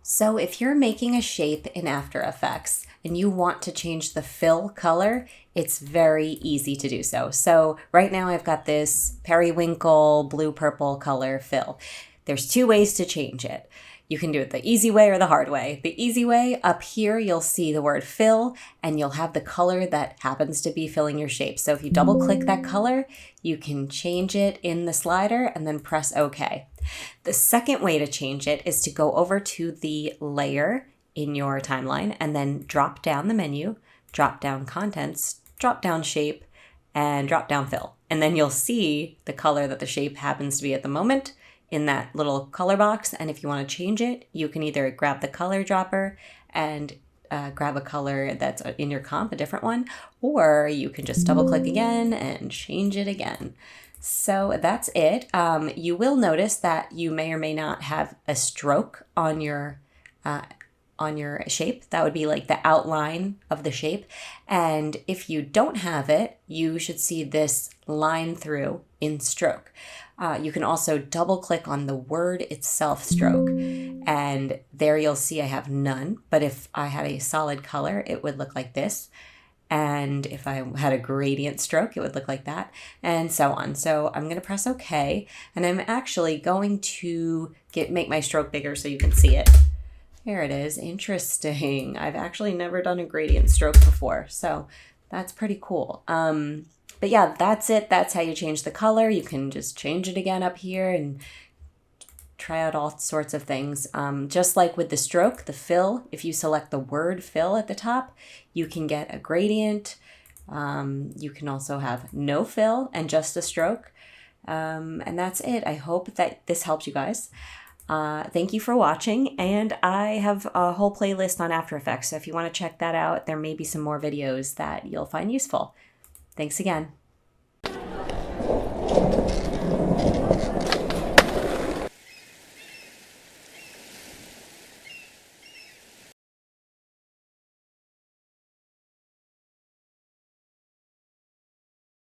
So if you're making a shape in After Effects and you want to change the fill color, it's very easy to do so. So right now I've got this periwinkle blue-purple color fill. There's two ways to change it. You can do it the easy way or the hard way. The easy way, up here you'll see the word fill and you'll have the color that happens to be filling your shape. So if you double click that color, you can change it in the slider and then press OK. The second way to change it is to go over to the layer in your timeline and then drop down the menu, drop down contents, drop down shape, and drop down fill. And then you'll see the color that the shape happens to be at the moment in that little color box. And if you want to change it, you can either grab the color dropper and grab a color that's in your comp, a different one, or you can just double click again and change it again. So that's it. You will notice that you may or may not have a stroke on your shape. That would be like the outline of the shape. And if you don't have it, you should see this line through in stroke. You can also double click on the word itself, stroke, and there you'll see I have none. But if I had a solid color, it would look like this. And if I had a gradient stroke, it would look like that, and so on. So I'm going to press OK, and I'm actually going to make my stroke bigger so you can see it. Here it is. Interesting. I've actually never done a gradient stroke before, so that's pretty cool. But yeah, that's it. That's how you change the color. You can just change it again up here and try out all sorts of things. Just like with the stroke, the fill, if you select the word fill at the top, you can get a gradient. You can also have no fill and just a stroke. And that's it. I hope that this helps you guys. Thank you for watching, and I have a whole playlist on After Effects, so if you want to check that out, there may be some more videos that you'll find useful. Thanks again.